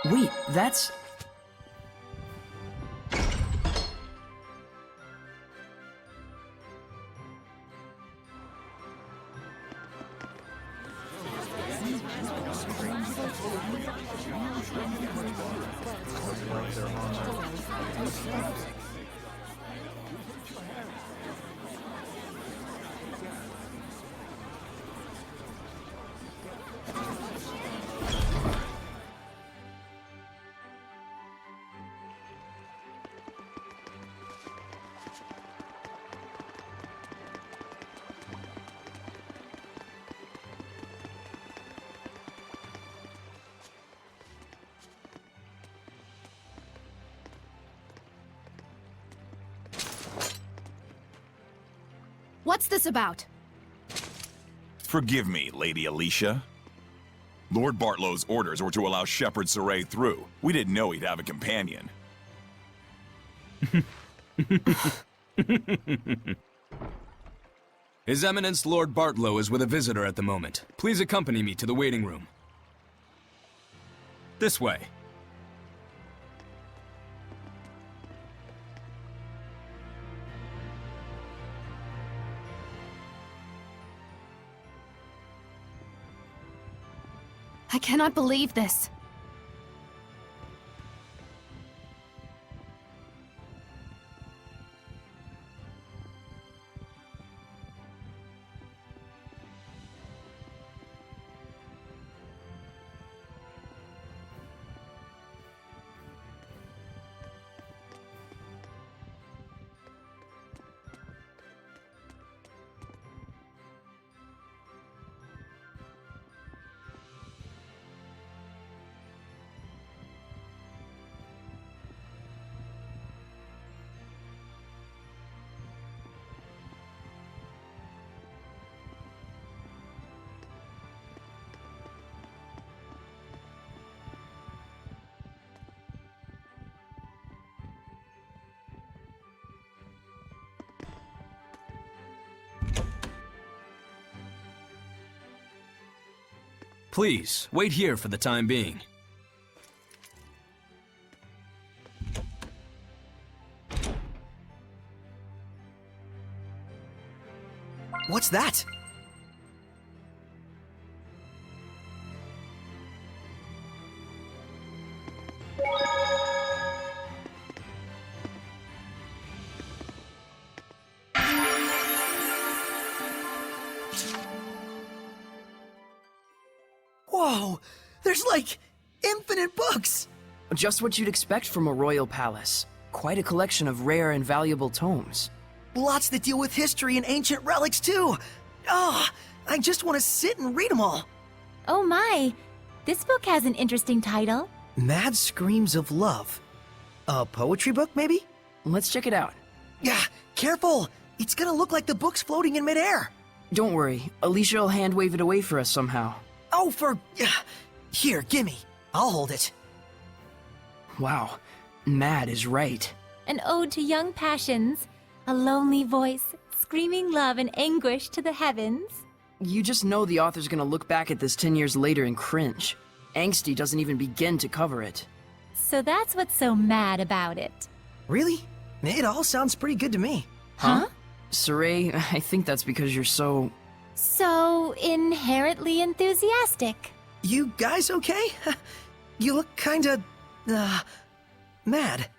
Wait, that's... What's this about? Forgive me, Lady Alicia. Lord Bartlow's orders were to allow Shepherd Saray through. We didn't know he'd have a companion. His Eminence Lord Bartlow is with a visitor at the moment. Please accompany me to the waiting room. This way. I cannot believe this. Please, wait here for the time being. What's that? Whoa! There's like infinite books! Just what you'd expect from a royal palace. Quite a collection of rare and valuable tomes. Lots that deal with history and ancient relics too! Oh, I just want to sit and read them all! Oh my! This book has an interesting title. Mad Screams of Love. A poetry book, maybe? Let's check it out. Yeah, careful! It's gonna look like the book's floating in midair! Don't worry, Alicia will hand wave it away for us somehow. Oh, Here, gimme. I'll hold it. Wow, Mad is right. An ode to young passions. A lonely voice, screaming love and anguish to the heavens. You just know the author's gonna look back at this 10 years later and cringe. Angsty doesn't even begin to cover it. So that's what's so mad about it. Really? It all sounds pretty good to me. Huh? Saray, I think that's because you're so... So inherently enthusiastic. You guys okay? You look kinda... mad.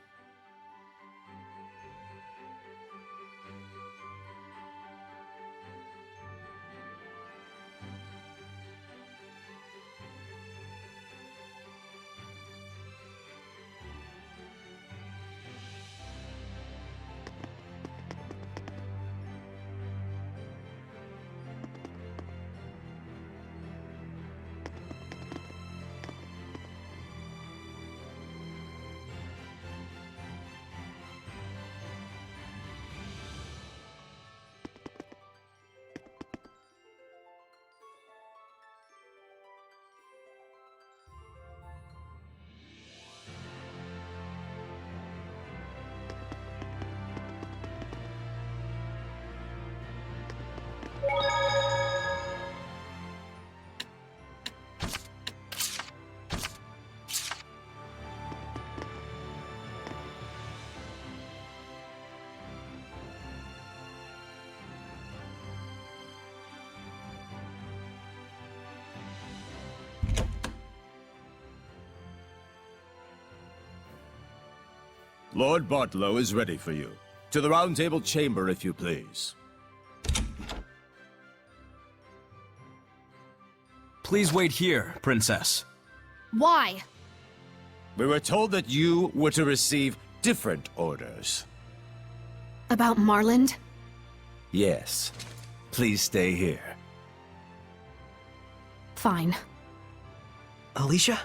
Lord Bartlow is ready for you. To the Round Table chamber, if you please. Please wait here, Princess. Why? We were told that you were to receive different orders. About Marland? Yes. Please stay here. Fine. Alicia?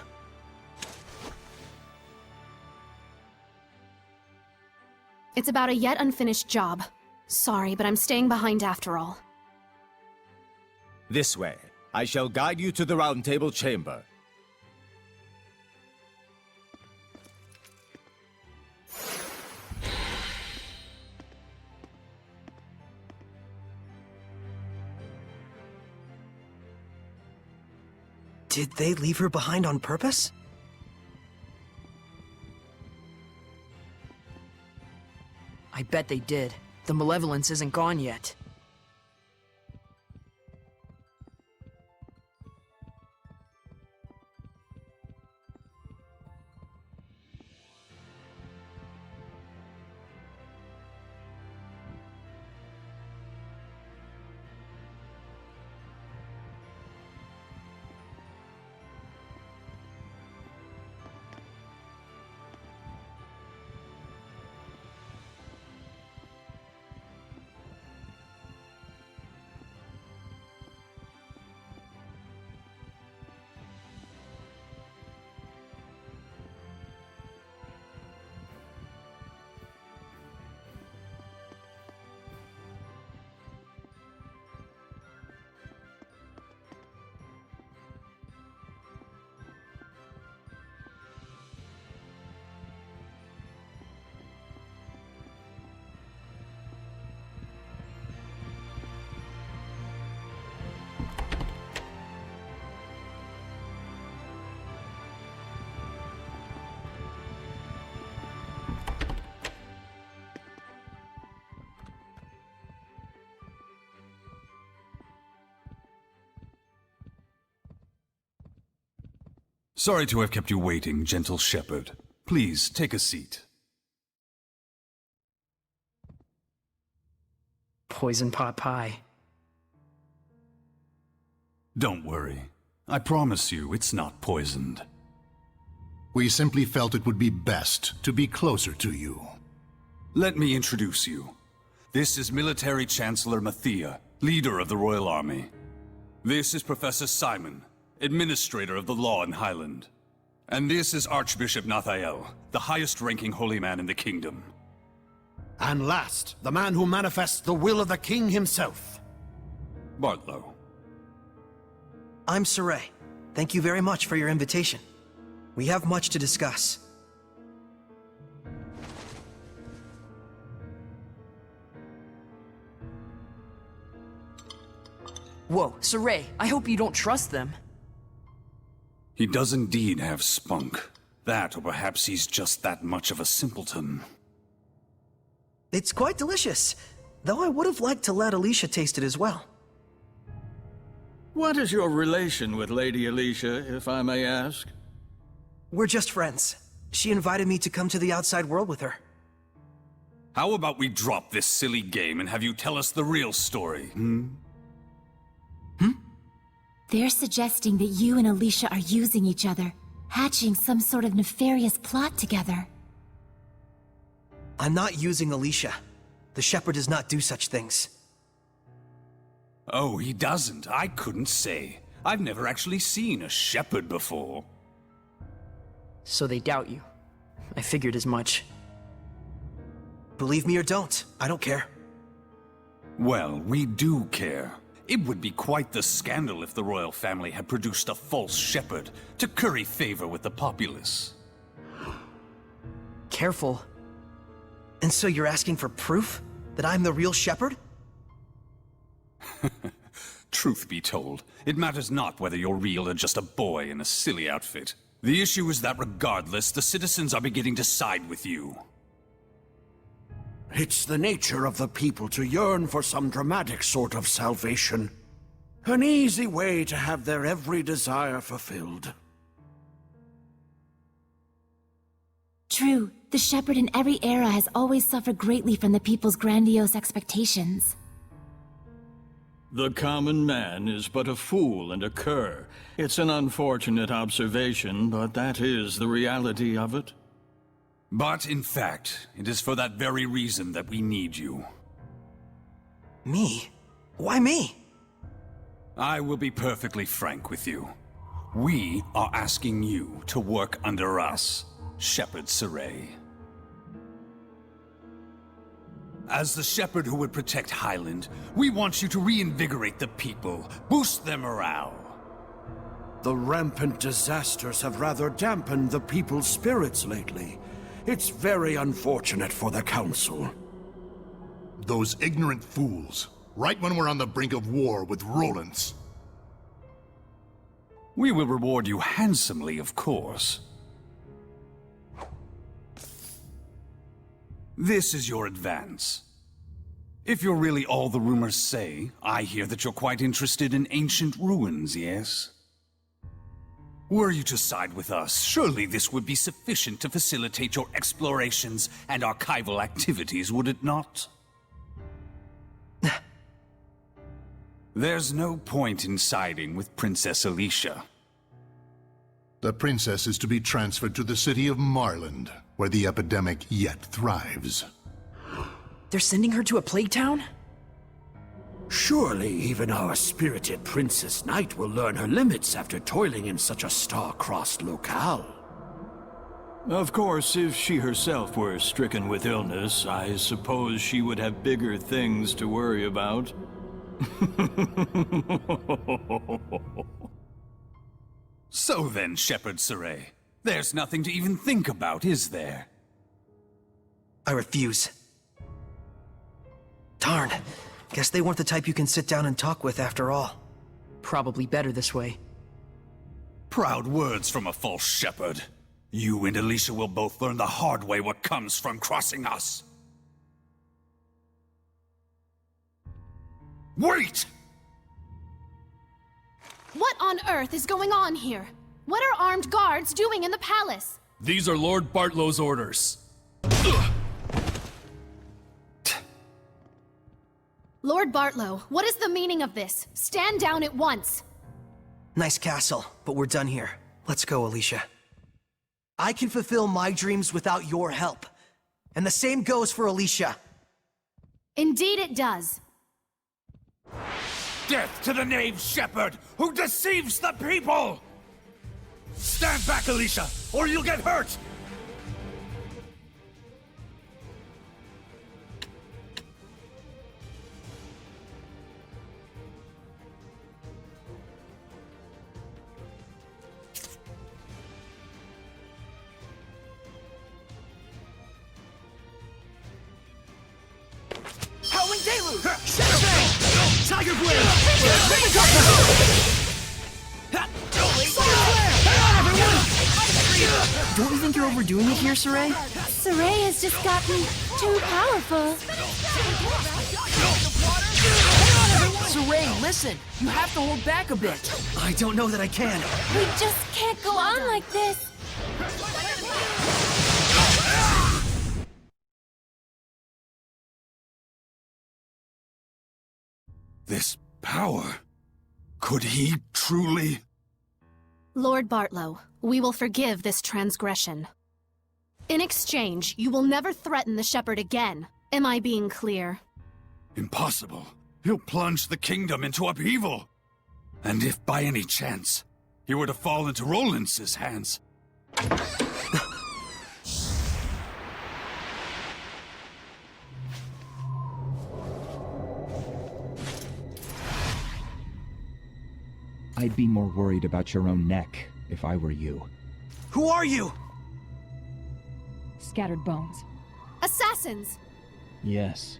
It's about a yet unfinished job. Sorry, but I'm staying behind after all. This way. I shall guide you to the Round Table chamber. Did they leave her behind on purpose? I bet they did. The malevolence isn't gone yet. Sorry to have kept you waiting, gentle shepherd. Please, take a seat. Poison pot pie. Don't worry. I promise you it's not poisoned. We simply felt it would be best to be closer to you. Let me introduce you. This is Military Chancellor Mathia, leader of the Royal Army. This is Professor Simon, administrator of the law in Highland. And this is Archbishop Nathael, the highest-ranking holy man in the kingdom. And last, the man who manifests the will of the king himself. Bartlow. I'm Saray. Thank you very much for your invitation. We have much to discuss. Whoa, Saray, I hope you don't trust them. He does indeed have spunk. That, or perhaps he's just that much of a simpleton. It's quite delicious, though I would have liked to let Alicia taste it as well. What is your relation with Lady Alicia, if I may ask? We're just friends. She invited me to come to the outside world with her. How about we drop this silly game and have you tell us the real story, They're suggesting that you and Alicia are using each other, hatching some sort of nefarious plot together. I'm not using Alicia. The Shepherd does not do such things. Oh, he doesn't. I couldn't say. I've never actually seen a shepherd before. So they doubt you. I figured as much. Believe me or don't, I don't care. Well, we do care. It would be quite the scandal if the royal family had produced a false shepherd to curry favor with the populace. Careful. And so you're asking for proof that I'm the real Shepherd? Truth be told, it matters not whether you're real or just a boy in a silly outfit. The issue is that regardless, the citizens are beginning to side with you. It's the nature of the people to yearn for some dramatic sort of salvation. An easy way to have their every desire fulfilled. True, the shepherd in every era has always suffered greatly from the people's grandiose expectations. The common man is but a fool and a cur. It's an unfortunate observation, but that is the reality of it. But in fact, it is for that very reason that we need you. Me? Why me? I will be perfectly frank with you. We are asking you to work under us, Shepherd Seria. As the shepherd who would protect Highland, we want you to reinvigorate the people, boost their morale. The rampant disasters have rather dampened the people's spirits lately. It's very unfortunate for the Council. Those ignorant fools. Right when we're on the brink of war with Rollins. We will reward you handsomely, of course. This is your advance. If you're really all the rumors say, I hear that you're quite interested in ancient ruins, yes? Were you to side with us, surely this would be sufficient to facilitate your explorations and archival activities, would it not? There's no point in siding with Princess Alicia. The princess is to be transferred to the city of Marland, where the epidemic yet thrives. They're sending her to a plague town? Surely even our spirited Princess Knight will learn her limits after toiling in such a star-crossed locale. Of course, if she herself were stricken with illness, I suppose she would have bigger things to worry about. So then, Shepherd Seria, there's nothing to even think about, is there? I refuse. Darn. Guess they weren't the type you can sit down and talk with after all. Probably better this way. Proud words from a false shepherd. You and Alicia will both learn the hard way what comes from crossing us. Wait! What on earth is going on here? What are armed guards doing in the palace? These are Lord Bartlow's orders. Lord Bartlow, what is the meaning of this? Stand down at once! Nice castle, but we're done here. Let's go, Alicia. I can fulfill my dreams without your help. And the same goes for Alicia. Indeed it does. Death to the knave shepherd who deceives the people! Stand back, Alicia, or you'll get hurt! Howling Deluge! Shadow Bang! Tiger Blade! Don't you think you're overdoing it here, Seria? Seria has just gotten too powerful. Seria, listen! You have to hold back a bit. I don't know that I can. We just can't go on like this. This power... could he truly... Lord Bartlow, we will forgive this transgression. In exchange, you will never threaten the shepherd again. Am I being clear? Impossible. He'll plunge the kingdom into upheaval. And if by any chance he were to fall into Rollins' hands... I'd be more worried about your own neck, if I were you. Who are you? Scattered bones. Assassins! Yes.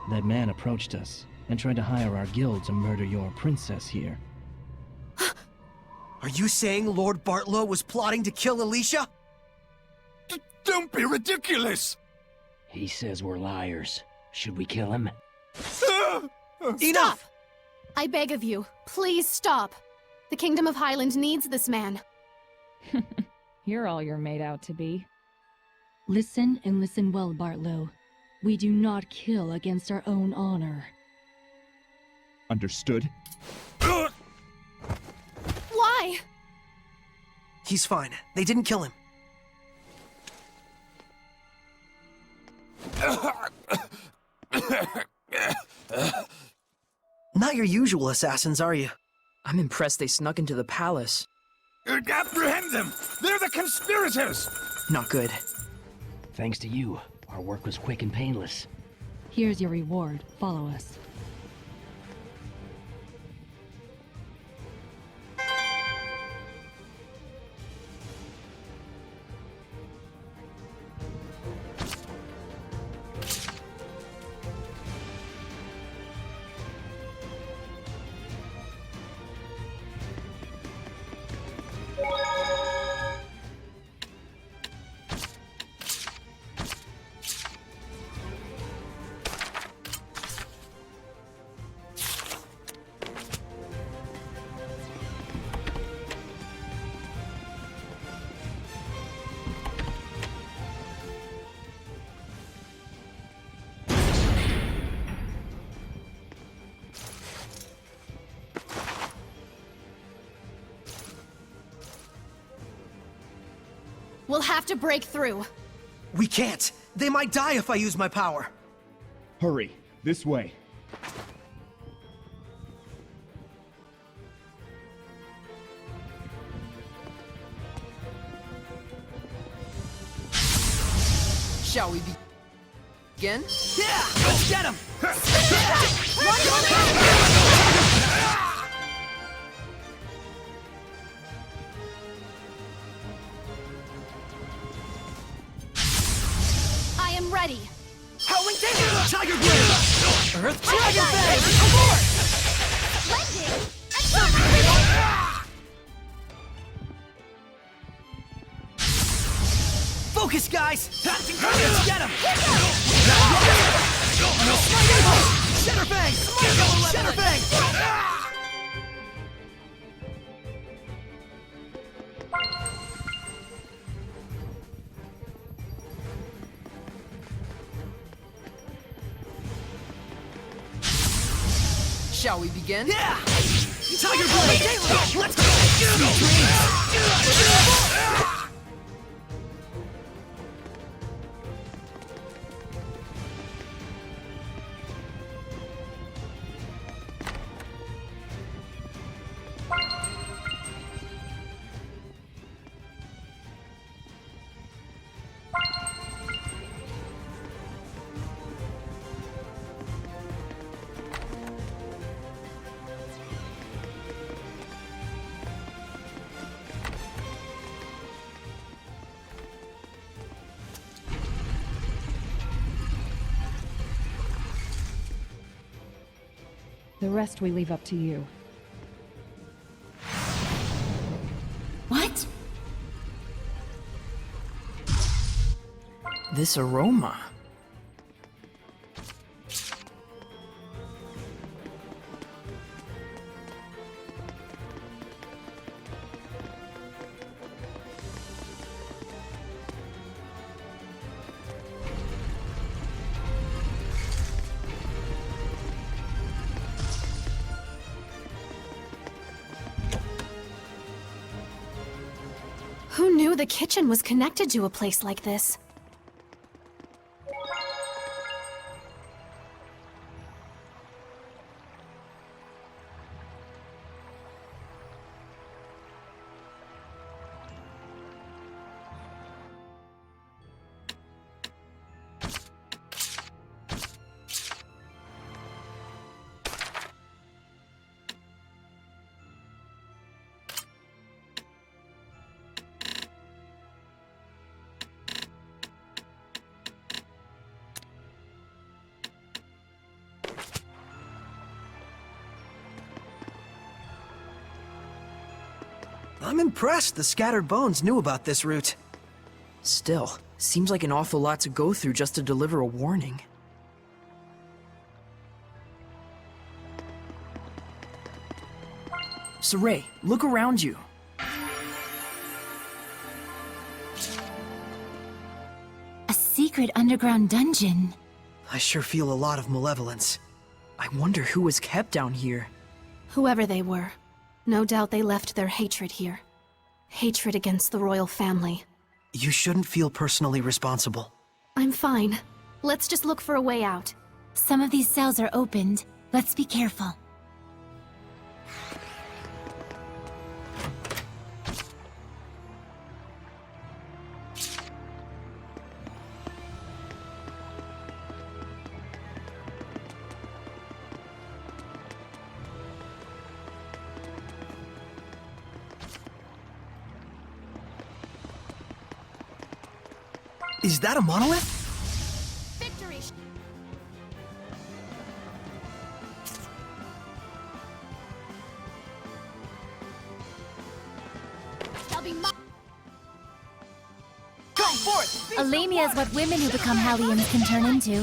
That man approached us and tried to hire our guild to murder your princess here. Are you saying Lord Bartlow was plotting to kill Alicia? Don't be ridiculous! He says we're liars. Should we kill him? Stop! I beg of you, please stop. The Kingdom of Highland needs this man. You're all you're made out to be. Listen and listen well, Bartlow. We do not kill against our own honor. Understood? Why? He's fine. They didn't kill him. Not your usual assassins, are you? I'm impressed they snuck into the palace. Apprehend them! They're the conspirators! Not good. Thanks to you, our work was quick and painless. Here's your reward. Follow us. We'll have to break through. We can't. They might die if I use my power. Hurry, this way. Shall we begin? Yeah! Let's get him! I am ready. Howling Tiger! Tiger Blade! Earth Dragon Fang! Splendid! Focus, guys! Let's get him! Shatterfang! Shatterfang! Shall we begin? Yeah! Tiger Blade! Let's go! The rest we leave up to you. What? This aroma. Who knew the kitchen was connected to a place like this? I'm impressed the Scattered Bones knew about this route. Still, seems like an awful lot to go through just to deliver a warning. Saray, look around you. secret underground dungeon. I sure feel a lot of malevolence. I wonder who was kept down here. Whoever they were, no doubt they left their hatred here. Hatred against the royal family. You shouldn't feel personally responsible. I'm fine. Let's just look for a way out. Some of these cells are opened. Let's be careful. Is that a monolith? Victory! They'll be Come forth! Alemia is what women who become Hellions can turn into.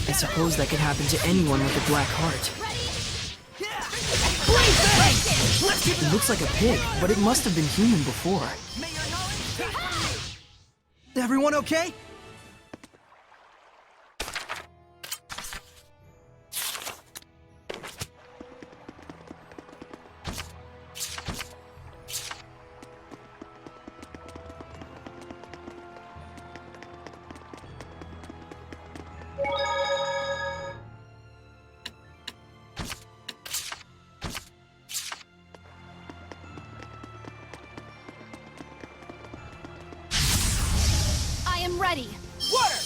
I suppose that could happen to anyone with a black heart. It looks like a pig, but it must have been human before. Everyone okay? ready. Water!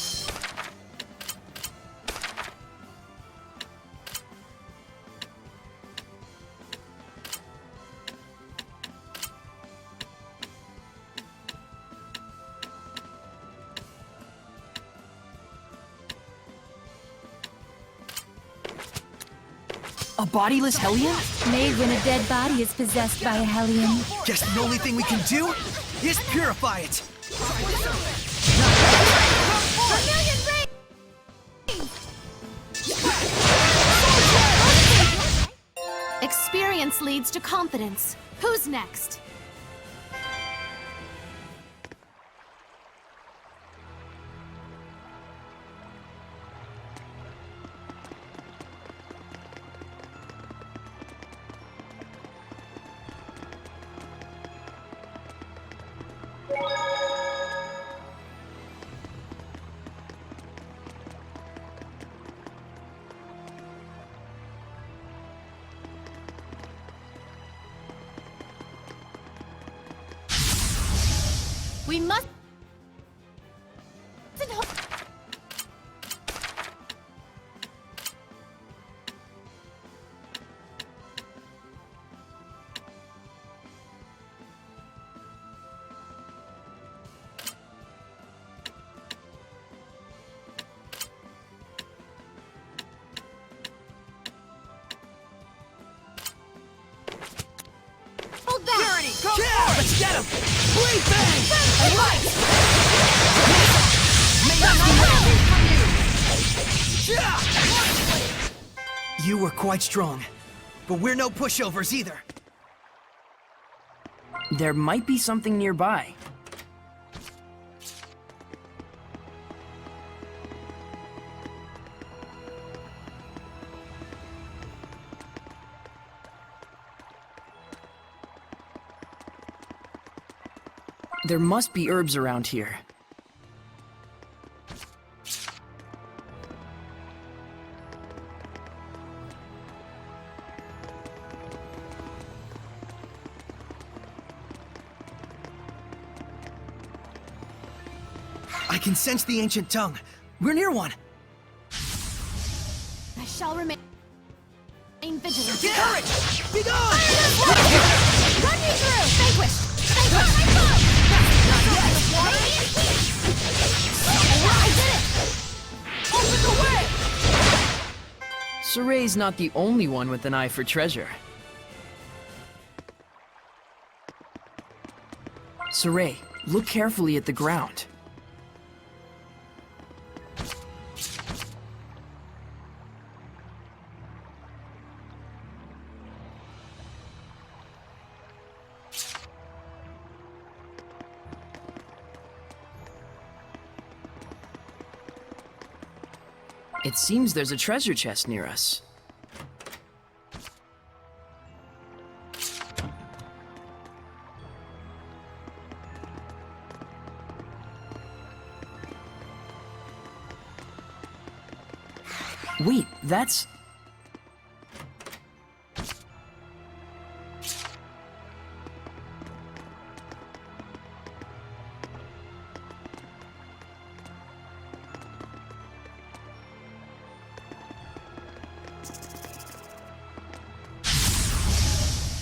A bodiless Hellion? Made when a dead body is possessed by a Hellion. Guess the only thing we can do is purify it. Experience leads to confidence. Who's next? We must... Hold back! Purity, come forward! Let's get him! Bleed bang! You were quite strong, but we're no pushovers either. There might be something nearby. There must be herbs around here. I can sense the ancient tongue. We're near one. I shall remain vigilant. Courage! Be gone! Run me through! Vanquish! Vanquish! I did it! Open the way! Seray's not the only one with an eye for treasure. Seray, look carefully at the ground. It seems there's a treasure chest near us. Wait, that's...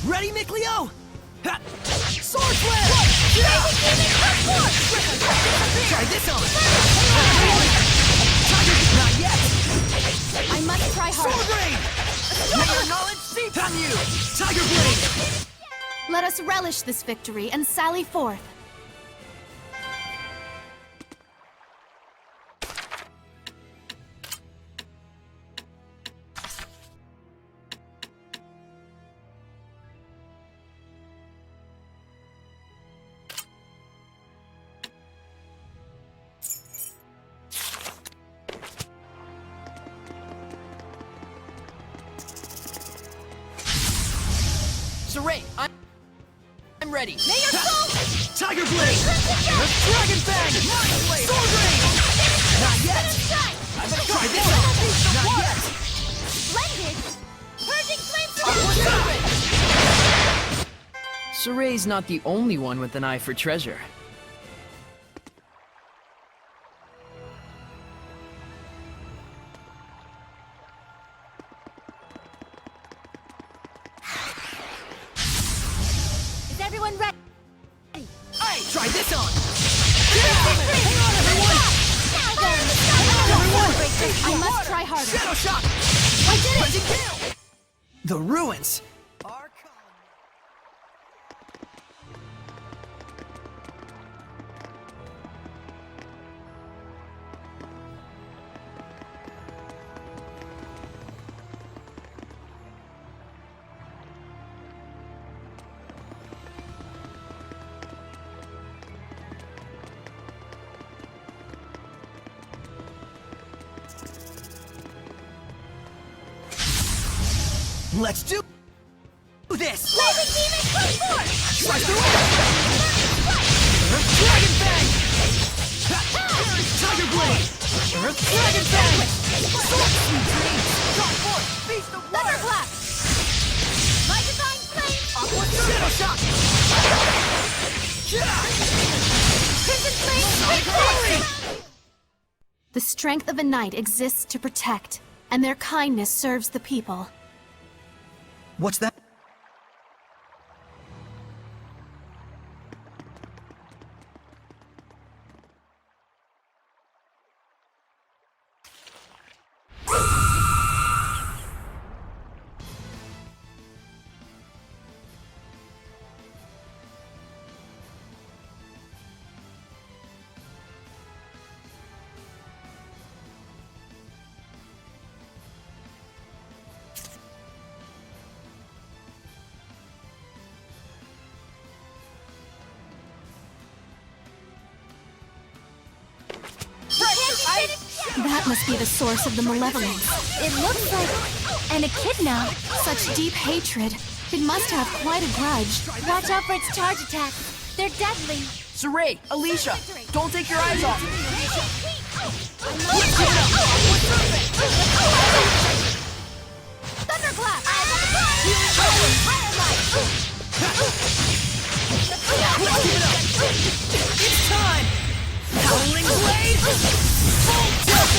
Ready, Mikleo? Sword flare! Try this on! Not yet! I must try harder. Sword rain! May your knowledge seep on you! Tiger blade! Let us relish this victory and sally forth. Saray, I'm ready. May your soul! Tiger blade! Dragon fang! Sword rain! Not yet! I'm gonna try this on! Not yet! Splendid! Purging flames! Saray's not the only one with an eye for treasure. Is everyone ready? Hey, try this on! Hang on, everyone! I must try harder. Shadow shock! I did it! Hunting kill! The ruins are calling. Let's do this! Lightning demon, come forth! Slice through it! Dragon fang! Tiger blade! Dragon fang! Sword sweet dreams! Draw forth! Beast of water! Thunderclap! My divine flame! Aqua shadow shock! Crimson flame! Victory! The strength of a knight exists to protect, and their kindness serves the people. What's that? That must be the source of the malevolence. It looks like an echidna. Such deep hatred. It must have quite a grudge. Watch out for its charge attacks. They're deadly. Saray, Alicia, don't take your eyes off me. Thunderclap! It's time! Howling blade! Full tilt!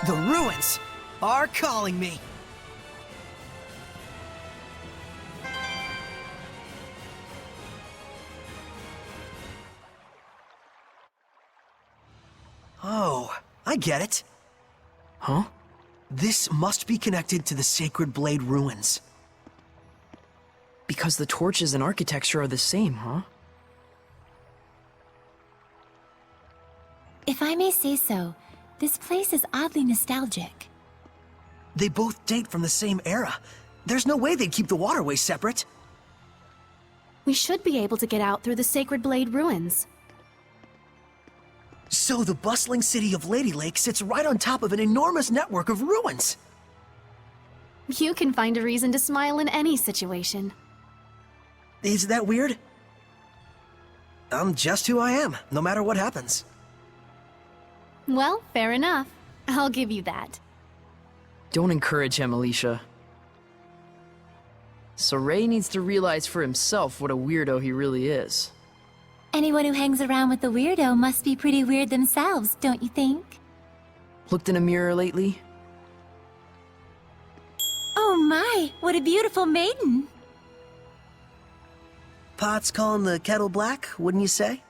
The ruins are calling me. Oh, I get it. Huh? This must be connected to the Sacred Blade ruins. Because the torches and architecture are the same, huh? If I may say so, this place is oddly nostalgic. They both date from the same era. There's no way they'd keep the waterways separate. We should be able to get out through the Sacred Blade ruins. So the bustling city of Lady Lake sits right on top of an enormous network of ruins. You can find a reason to smile in any situation. Is that weird? I'm just who I am, no matter what happens. Well, fair enough. I'll give you that. Don't encourage him, Alicia. Saray needs to realize for himself what a weirdo he really is. Anyone who hangs around with the weirdo must be pretty weird themselves, don't you think? Looked in a mirror lately? Oh my, what a beautiful maiden! Pot's calling the kettle black, wouldn't you say?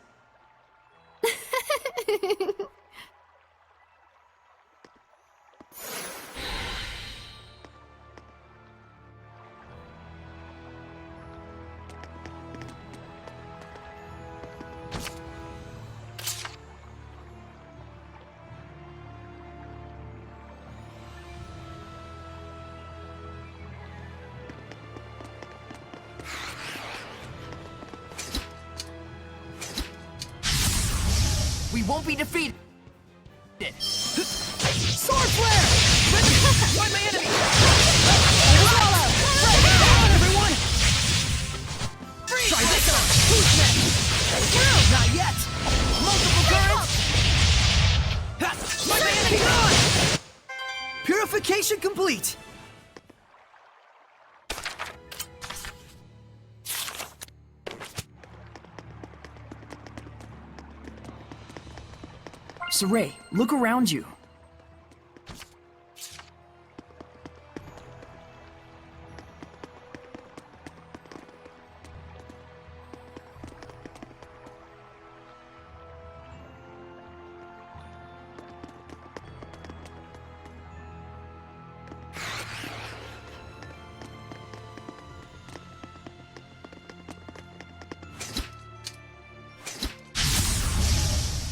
We won't be defeated! Sword flare! Find my enemy! Swallow! Come on, everyone! Freeze! Try this on! Who's next? Not yet! Multiple currents! Find my enemy! Purification complete! Saray, look around you.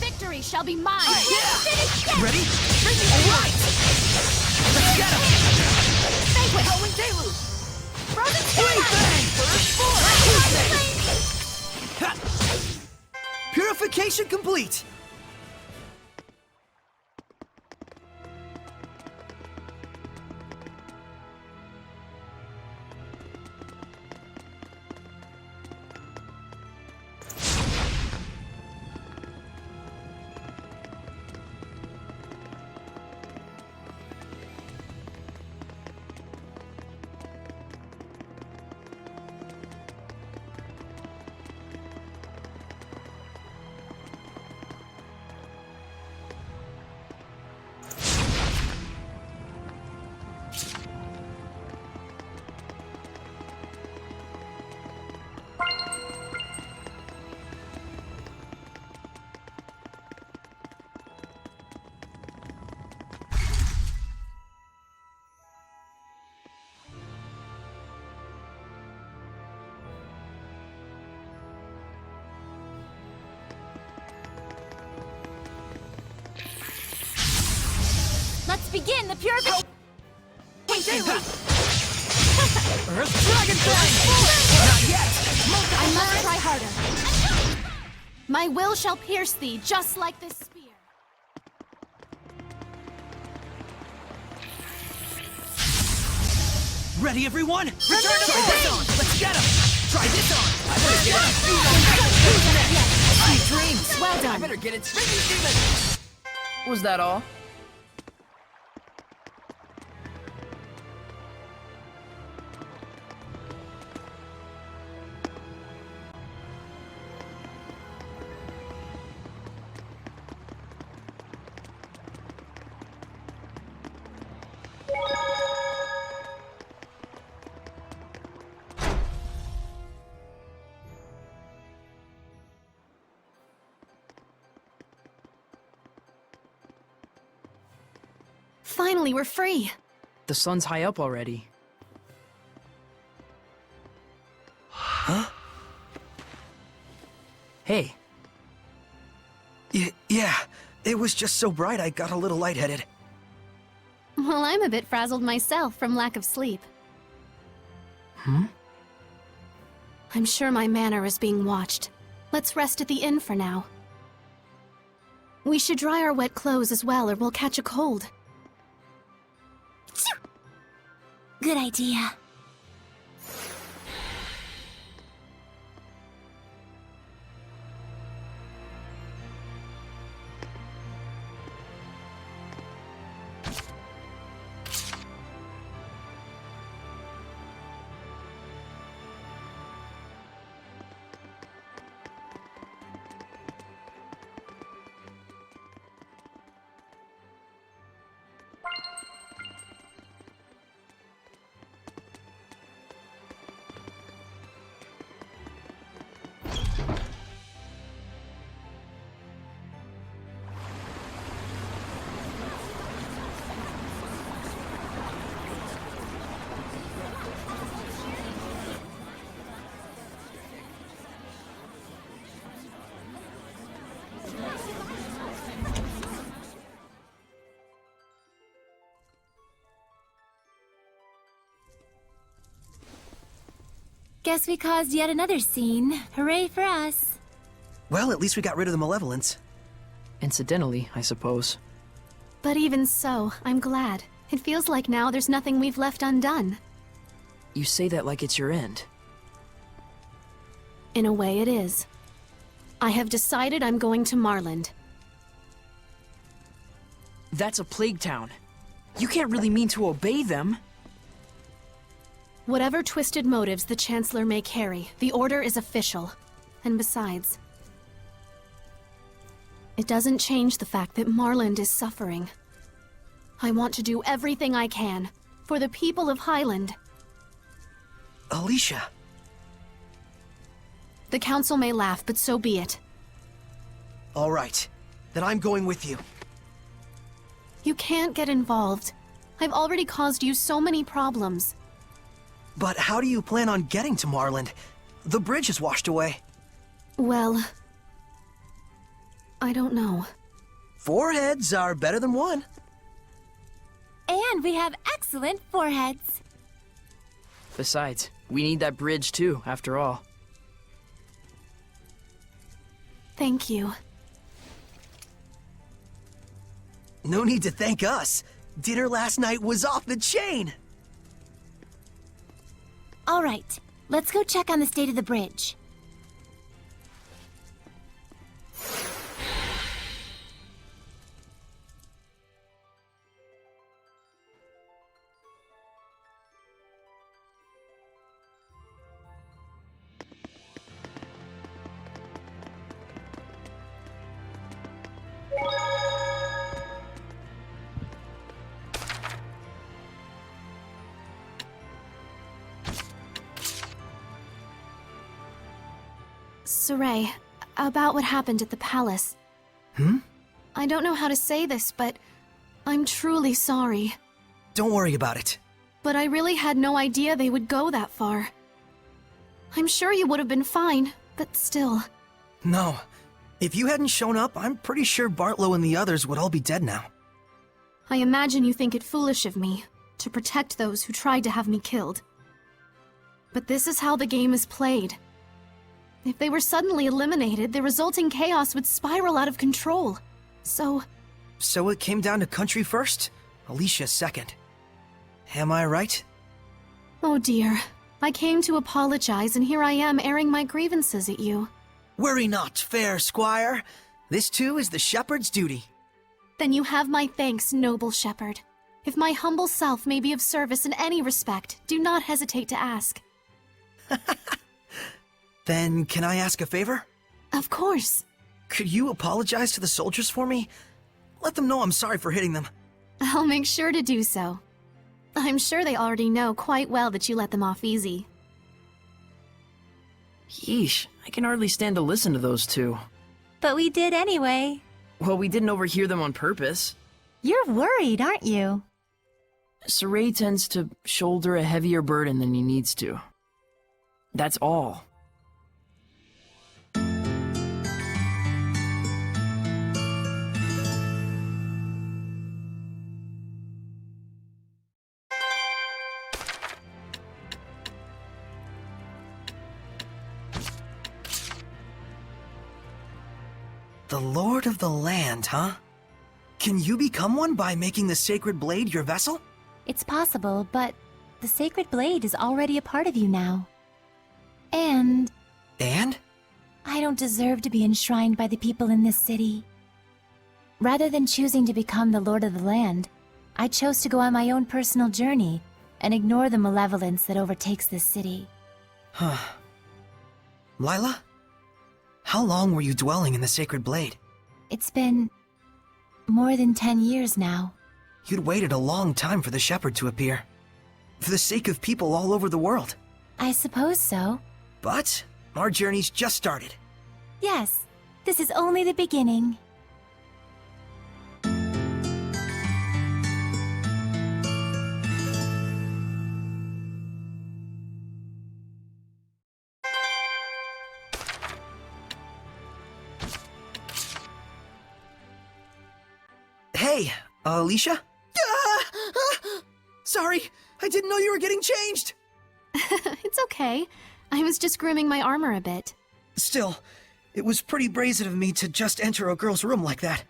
Victory shall be mine! Ready? Alright! Let's get him! Banquet! Howling Deluge! Frozen Bang! Sky! Purification complete! Let's begin the purification! Earth Dragon Fang! Not yet! I must try harder. My will shall pierce thee, just like this spear. Ready, everyone? Return to this on! Let's get him! Try this on! I better get it! Who's next? Sweet dreams! Well done. I better get it! Spring demon! Was that all? Finally, we're free. The sun's high up already. Huh? Hey. Yeah, it was just so bright I got a little lightheaded. Well, I'm a bit frazzled myself from lack of sleep. Hmm? I'm sure my manor is being watched. Let's rest at the inn for now. We should dry our wet clothes as well, or we'll catch a cold. Good idea. Guess we caused yet another scene. Hooray for us. Well, at least we got rid of the malevolence. Incidentally, I suppose. But even so, I'm glad. It feels like now there's nothing we've left undone. You say that like it's your end. In a way, it is. I have decided I'm going to Marland. That's a plague town. You can't really mean to obey them. Whatever twisted motives the Chancellor may carry, the order is official. And besides, it doesn't change the fact that Marland is suffering. I want to do everything I can for the people of Highland. Alicia. The Council may laugh, but so be it. All right. Then I'm going with you. You can't get involved. I've already caused you so many problems. But how do you plan on getting to Marland? The bridge is washed away. Well, I don't know. 4 heads are better than 1. And we have excellent foreheads. Besides, we need that bridge too, after all. Thank you. No need to thank us. Dinner last night was off the chain. All right, let's go check on the state of the bridge. Saray, about what happened at the palace. I don't know how to say this, but I'm truly sorry. Don't worry about it. But I really had no idea they would go that far. I'm sure you would have been fine, but still. No. If you hadn't shown up, I'm pretty sure Bartlow and the others would all be dead now. I imagine you think it foolish of me to protect those who tried to have me killed. But this is how the game is played. If they were suddenly eliminated, the resulting chaos would spiral out of control. So it came down to country first, Alicia second. Am I right? Oh dear. I came to apologize, and here I am airing my grievances at you. Worry not, fair squire. This too is the shepherd's duty. Then you have my thanks, noble shepherd. If my humble self may be of service in any respect, do not hesitate to ask. Then can I ask a favor? Of course. Could you apologize to the soldiers for me? Let them know I'm sorry for hitting them. I'll make sure to do so. I'm sure they already know quite well that you let them off easy. Yeesh, I can hardly stand to listen to those two. But we did anyway. Well, we didn't overhear them on purpose. You're worried, aren't you? Saray tends to shoulder a heavier burden than he needs to. That's all. The Lord of the Land, huh? Can you become one by making the Sacred Blade your vessel? It's possible, but the Sacred Blade is already a part of you now. And I don't deserve to be enshrined by the people in this city. Rather than choosing to become the Lord of the Land, I chose to go on my own personal journey and ignore the malevolence that overtakes this city. Huh. Lila? How long were you dwelling in the Sacred Blade? It's been more than 10 years now. You'd waited a long time for the Shepherd to appear. For the sake of people all over the world. I suppose so. But our journey's just started. Yes, this is only the beginning. Hey, Alicia? Sorry, I didn't know you were getting changed! It's okay. I was just grooming my armor a bit. Still, it was pretty brazen of me to just enter a girl's room like that.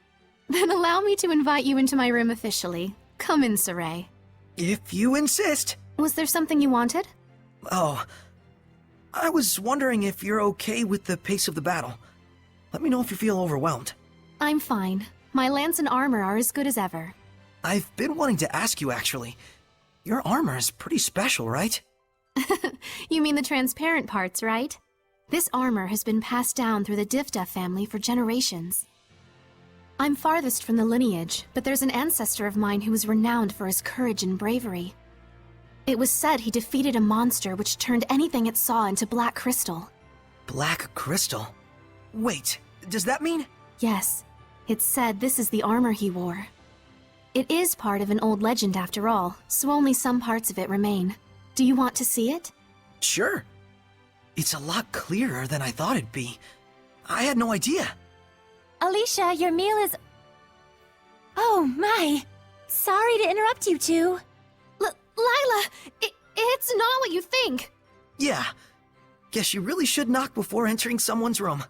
Then allow me to invite you into my room officially. Come in, Saray. If you insist. Was there something you wanted? Oh, I was wondering if you're okay with the pace of the battle. Let me know if you feel overwhelmed. I'm fine. My lance and armor are as good as ever. I've been wanting to ask you, actually. Your armor is pretty special, right? You mean the transparent parts, right? This armor has been passed down through the Divda family for generations. I'm farthest from the lineage, but there's an ancestor of mine who was renowned for his courage and bravery. It was said he defeated a monster which turned anything it saw into black crystal. Black crystal? Wait, does that mean? Yes. It's said this is the armor he wore. It is part of an old legend after all, so only some parts of it remain. Do you want to see it? Sure. It's a lot clearer than I thought it'd be. I had no idea. Alicia, your meal is... Oh, my. Sorry to interrupt you two. Lila, it's not what you think. Yeah. Guess you really should knock before entering someone's room.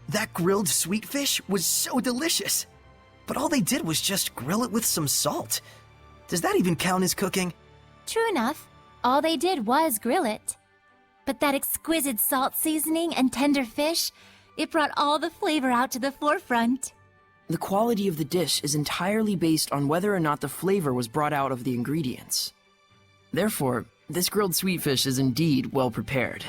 That grilled sweet fish was so delicious. But all they did was just grill it with some salt. Does that even count as cooking? True enough. All they did was grill it. But that exquisite salt seasoning and tender fish, it brought all the flavor out to the forefront. The quality of the dish is entirely based on whether or not the flavor was brought out of the ingredients. Therefore, this grilled sweet fish is indeed well prepared.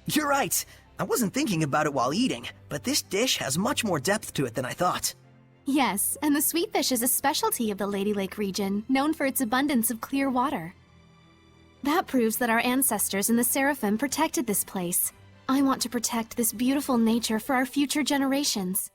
You're right. I wasn't thinking about it while eating, but this dish has much more depth to it than I thought. Yes, and the sweet fish is a specialty of the Lady Lake region, known for its abundance of clear water. That proves that our ancestors in the Seraphim protected this place. I want to protect this beautiful nature for our future generations.